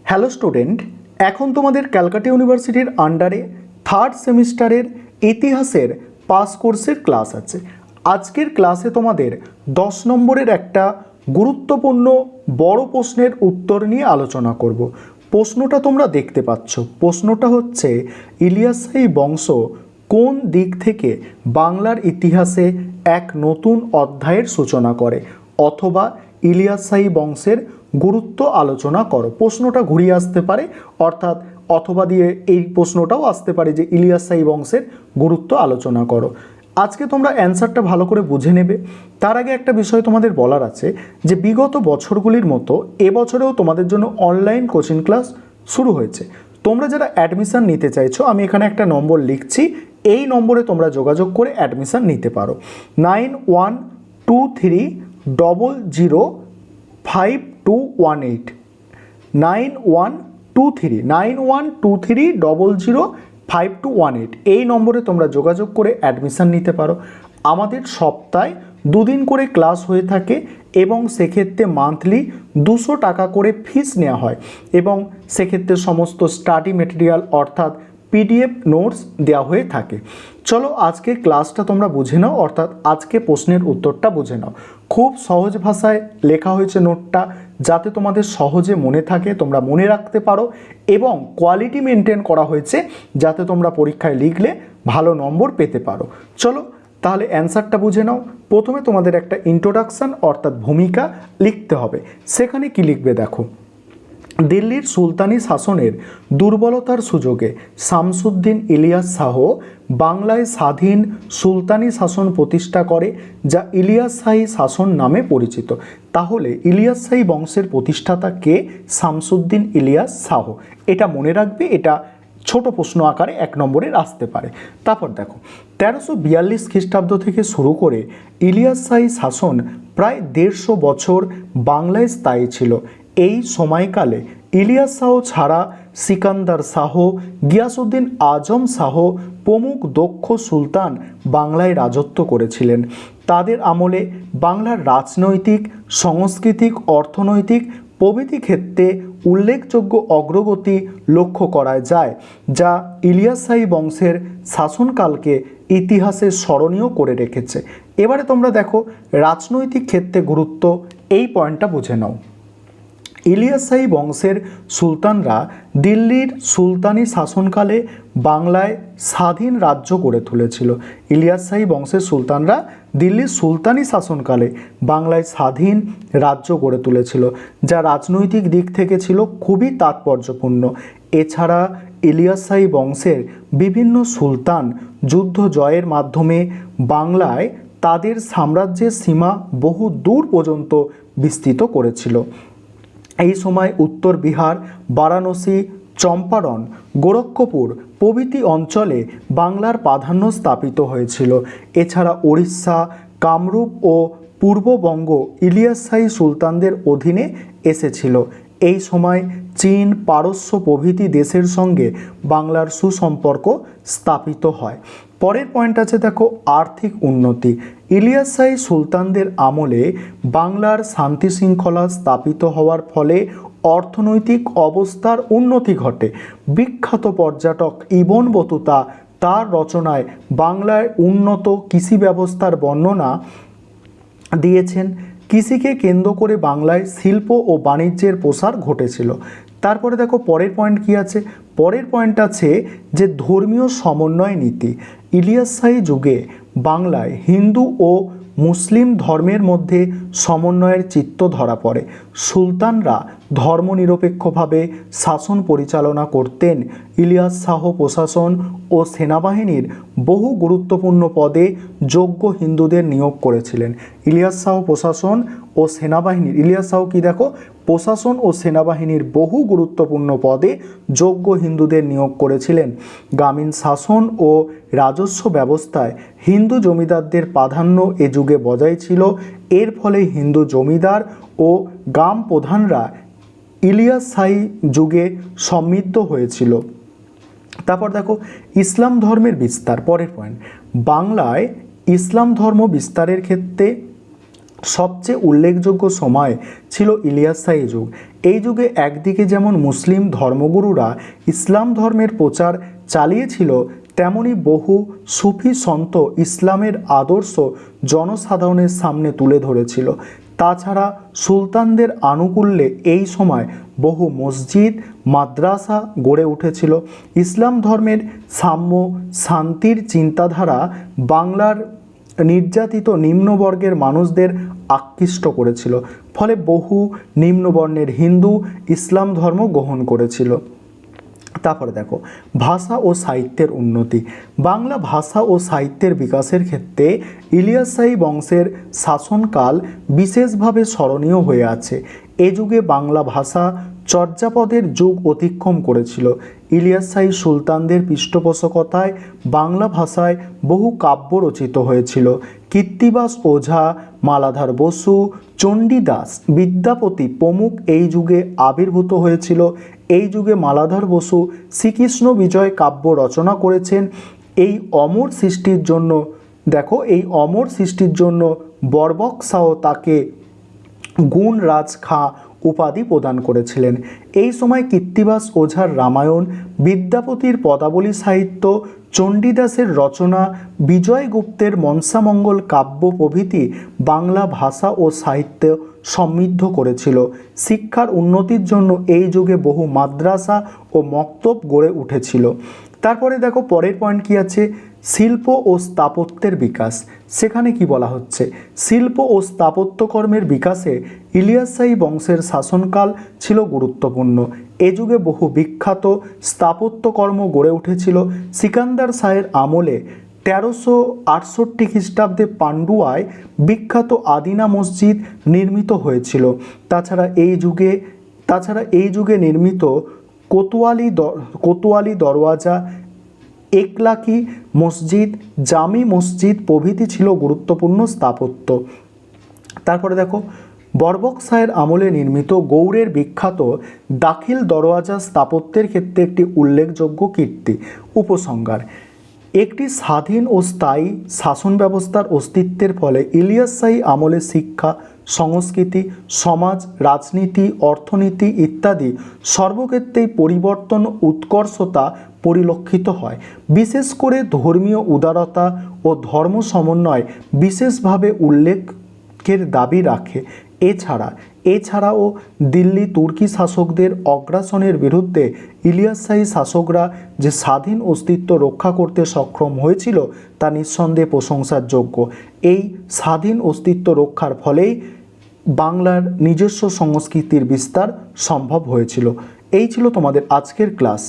Hello student, এখন তোমাদের ক্যালকাটা ইউনিভার্সিটির আন্ডারে থার্ড সেমিস্টারের ইতিহাসের পাস কোর্সের ক্লাস আছে। আজকের ক্লাসে তোমাদের 10 নম্বরের একটা গুরুত্বপূর্ণ বড় প্রশ্নের উত্তর নিয়ে আলোচনা করব। প্রশ্নটা তোমরা দেখতে পাচ্ছ। প্রশ্নটা হচ্ছে, ইলিয়াস শাহী বংশ কোন দিক থেকে বাংলার ইতিহাসে এক নতুন অধ্যায়ের সূচনা করে, অথবা ইলিয়াস শাহী বংশের গুরুত্ব আলোচনা করো। প্রশ্নটা ঘুরিয়ে আসতে পারে, অর্থাৎ অথবা দিয়ে এই প্রশ্নটাও আসতে পারে যে ইলিয়াস শাহী বংশের গুরুত্ব আলোচনা করো। আজকে তোমরা অ্যান্সারটা ভালো করে বুঝে নেবে। তার আগে একটা বিষয় তোমাদের বলার আছে যে বিগত বছরগুলির মতো এবছরেও তোমাদের জন্য অনলাইন কোচিং ক্লাস শুরু হয়েছে। তোমরা যারা অ্যাডমিশান নিতে চাইছো, আমি এখানে একটা নম্বর লিখছি, এই নম্বরে তোমরা যোগাযোগ করে অ্যাডমিশান নিতে পারো। 9123005218 9123005218 এই নম্বরে তোমরা যোগাযোগ করে অ্যাডমিশান নিতে পারো। আমাদের সপ্তাহে 2 দিন করে ক্লাস হয়ে থাকে এবং সেক্ষেত্রে মান্থলি 200 টাকা করে ফিস নেওয়া হয় এবং সেক্ষেত্রে সমস্ত স্টাডি মেটেরিয়াল অর্থাৎ পিডিএফ নোটস দেওয়া হয়ে থাকে। চলো আজকে ক্লাসটা তোমরা বুঝে নাও, অর্থাৎ আজকে প্রশ্নের উত্তরটা বুঝে নাও। খুব সহজ ভাষায় লেখা হয়েছে নোটটা, যাতে তোমাদের সহজে মনে থাকে, তোমরা মনে রাখতে পারো, এবং কোয়ালিটি মেনটেন করা হয়েছে যাতে তোমরা পরীক্ষায় লিখলে ভালো নম্বর পেতে পারো। চলো তাহলে অ্যান্সারটা বুঝে নাও। প্রথমে তোমাদের একটা ইন্ট্রোডাকশান অর্থাৎ ভূমিকা লিখতে হবে। সেখানে কি লিখবে দেখো, দিল্লির সুলতানি শাসনের দুর্বলতার সুযোগে শামসুদ্দিন ইলিয়াস শাহ বাংলায় স্বাধীন সুলতানি শাসন প্রতিষ্ঠা করে, যা ইলিয়াস শাহী শাসন নামে পরিচিত। তাহলে ইলিয়াস শাহী বংশের প্রতিষ্ঠাতা কে? শামসুদ্দিন ইলিয়াস শাহ। এটা মনে রাখবে, এটা ছোট প্রশ্ন আকারে 1 নম্বরের আসতে পারে। তারপর দেখো, 1342 খ্রিস্টাব্দ থেকে শুরু করে ইলিয়াস শাহী শাসন প্রায় 150 বছর বাংলায় স্থায়ী ছিল। এই সময়কালে ইলিয়াস শাহ ছাড়া সিকান্দার শাহ, গিয়াসউদ্দিন আজম শাহ প্রমুখ দক্ষ সুলতান বাংলায় রাজত্ব করেছিলেন। তাদের আমলে বাংলার রাজনৈতিক, সাংস্কৃতিক, অর্থনৈতিক প্রভৃতি ক্ষেত্রে উল্লেখযোগ্য অগ্রগতি লক্ষ্য করা যায়, যা ইলিয়াস শাহী বংশের শাসনকালকে ইতিহাসে স্মরণীয় করে রেখেছে। এবারে তোমরা দেখো রাজনৈতিক ক্ষেত্রে গুরুত্ব, এই পয়েন্টটা বুঝে নাও। ইলিয়াস শাহী বংশের সুলতানরা দিল্লির সুলতানি শাসনকালে বাংলায় স্বাধীন রাজ্য গড়ে তুলেছিল। ইলিয়াস শাহী বংশের সুলতানরা দিল্লির সুলতানি শাসনকালে বাংলায় স্বাধীন রাজ্য গড়ে তুলেছিল, যা রাজনৈতিক দিক থেকে ছিল খুবই তাৎপর্যপূর্ণ। এছাড়া ইলিয়াস শাহী বংশের বিভিন্ন সুলতান যুদ্ধ জয়ের মাধ্যমে বাংলায় তাদের সাম্রাজ্যের সীমা বহু দূর পর্যন্ত বিস্তৃত করেছিল। এই সময় উত্তর বিহার, বারাণসী, চম্পারণ, গোরক্ষপুর প্রভৃতি অঞ্চলে বাংলার প্রাধান্য স্থাপিত হয়েছিল। এছাড়া ওড়িশা, কামরূপ ও পূর্ববঙ্গ ইলিয়াস শাহী সুলতানদের অধীনে এসেছিল। এই সময় চীন, পারস্য প্রভৃতি দেশের সঙ্গে বাংলার সুসম্পর্ক স্থাপিত হয়। পরের পয়েন্ট আছে দেখো, আর্থিক উন্নতি। ইলিয়াস শাহী সুলতানদের আমলে বাংলার শান্তি শৃঙ্খলা স্থাপিত হওয়ার ফলে অর্থনৈতিক অবস্থার উন্নতি ঘটে। বিখ্যাত পর্যটক ইবন বতুতা তার রচনায় বাংলায় উন্নত কৃষি ব্যবস্থার বর্ণনা দিয়েছেন। কৃষিকে কেন্দ্র করে বাংলায় শিল্প ও বাণিজ্যের প্রসার ঘটেছিল। তারপরে দেখো পরের পয়েন্ট কি আছে, পরের পয়েন্ট আছে যে ধর্মীয় সমন্বয় নীতি। ইলিয়াস শাহী যুগে বাংলায় হিন্দু ও মুসলিম ধর্মের মধ্যে সমন্বয়ের চিত্র ধরা পড়ে। সুলতানরা ধর্মনিরপেক্ষভাবে শাসন পরিচালনা করতেন। ইলিয়াস শাহ প্রশাসন ও সেনাবাহিনীর বহু গুরুত্বপূর্ণ পদে যোগ্য হিন্দুদের নিয়োগ করেছিলেন। ইলিয়াস শাহ প্রশাসন ও সেনাবাহিনীর, ইলিয়াস শাহ কি দেখো, প্রশাসন ও সেনাবাহিনীর বহু গুরুত্বপূর্ণ পদে যোগ্য হিন্দুদের নিয়োগ করেছিলেন। গ্রামীণ শাসন ও রাজস্ব ব্যবস্থায় হিন্দু জমিদারদের প্রাধান্য এ যুগে বজায় ছিল। এর ফলে হিন্দু জমিদার ও গ্রাম প্রধানরা ইলিয়াস শাহী যুগে সমৃদ্ধ হয়েছিল। তারপর দেখো ইসলাম ধর্মের বিস্তার। পরের পয়েন্ট, বাংলায় ইসলাম ধর্ম বিস্তারের ক্ষেত্রে সবচেয়ে উল্লেখযোগ্য সময় ছিল ইলিয়াস শাহী যুগ। এই যুগে একদিকে যেমন মুসলিম ধর্মগুরুরা ইসলাম ধর্মের প্রচার চালিয়েছিল, তেমনি বহু সুফি সন্ত ইসলামের আদর্শ জনসাধারণের সামনে তুলে ধরেছিল। তাছাড়া সুলতানদের আনুকূল্যে এই সময় বহু মসজিদ মাদ্রাসা গড়ে উঠেছিল। ইসলাম ধর্মের সাম্য শান্তির চিন্তাধারা বাংলার নির্যাতিত নিম্নবর্গের মানুষদের আকৃষ্ট করেছিল, ফলে বহু নিম্নবর্ণের হিন্দু ইসলাম ধর্ম গ্রহণ করেছিল। তারপরে দেখো ভাষা ও সাহিত্যের উন্নতি। বাংলা ভাষা ও সাহিত্যের বিকাশের ক্ষেত্রে ইলিয়াস শাহী বংশের শাসনকাল বিশেষভাবে স্মরণীয় হয়ে আছে। এ যুগে বাংলা ভাষা চর্যাপদের যুগ অতিক্রম করেছিল। ইলিয়াস শাহী সুলতানদের পৃষ্ঠপোষকতায় বাংলা ভাষায় বহু কাব্য রচিত হয়েছিল। কীর্তিবাস ওঝা, মালাধার বসু, চণ্ডীদাস, বিদ্যাপতি প্রমুখ এই যুগে আবির্ভূত হয়েছিল। এই যুগে মালাধার বসু শ্রীকৃষ্ণ বিজয় কাব্য রচনা করেছেন। এই অমর সৃষ্টির জন্য বরবক শাহ তাকে গুণরাজ খাঁ উপাধি প্রদান করেছিলেন। এই সময় কীর্তিবাস ওঝার রামায়ণ, বিদ্যাপতির পদাবলী সাহিত্য, চণ্ডীদাসের রচনা, বিজয়গুপ্তের মনসামঙ্গল কাব্য প্রভৃতি বাংলা ভাষা ও সাহিত্য সমৃদ্ধ করেছিল। শিক্ষার উন্নতির জন্য এই যুগে বহু মাদ্রাসা ও মক্তব গড়ে উঠেছিল। তারপরে দেখো পরের পয়েন্ট কি আছে, শিল্প ও স্থাপত্যের বিকাশ। সেখানে কি বলা হচ্ছে, শিল্প ও স্থাপত্যকর্মের বিকাশে ইলিয়াস শাহী বংশের শাসনকাল ছিল গুরুত্বপূর্ণ। এ যুগে বহু বিখ্যাত স্থাপত্যকর্ম গড়ে উঠেছিল। সিকান্দার শাহের আমলে 1368 খ্রিস্টাব্দে পান্ডুয়ায় বিখ্যাত আদিনা মসজিদ নির্মিত হয়েছিল। তাছাড়া এই যুগে নির্মিত কোতোয়ালি দরওয়াজা, একলাকি মসজিদ, জামি মসজিদ প্রভৃতি ছিল গুরুত্বপূর্ণ স্থাপত্য। তারপরে দেখো বরবক শাহের আমলে নির্মিত গৌড়ের বিখ্যাত দাখিল দরওয়াজা স্থাপত্যের ক্ষেত্রে একটি উল্লেখযোগ্য কীর্তি। উপসংহার: একটি স্বাধীন ও স্থায়ী শাসন ব্যবস্থার অস্তিত্বের ফলে ইলিয়াস শাহী আমলে শিক্ষা, সংস্কৃতি, সমাজ, রাজনীতি, অর্থনীতি ইত্যাদি সর্বক্ষেত্রেই পরিবর্তন উৎকর্ষতা পরিলক্ষিত হয়। বিশেষ করে ধর্মীয় উদারতা ও ধর্ম সমন্বয় বিশেষভাবে উল্লেখের দাবি রাখে। এছাড়াও দিল্লি তুর্কি শাসকদের অগ্রাসনের বিরুদ্ধে ইলিয়াস শাহী শাসকরা যে স্বাধীন অস্তিত্ব রক্ষা করতে সক্ষম হয়েছিল তা নিঃসন্দেহে প্রশংসার যোগ্য। এই স্বাধীন অস্তিত্ব রক্ষার ফলেই বাংলার নিজস্ব সংস্কৃতির বিস্তার সম্ভব হয়েছিল। এই ছিল তোমাদের আজকের ক্লাস।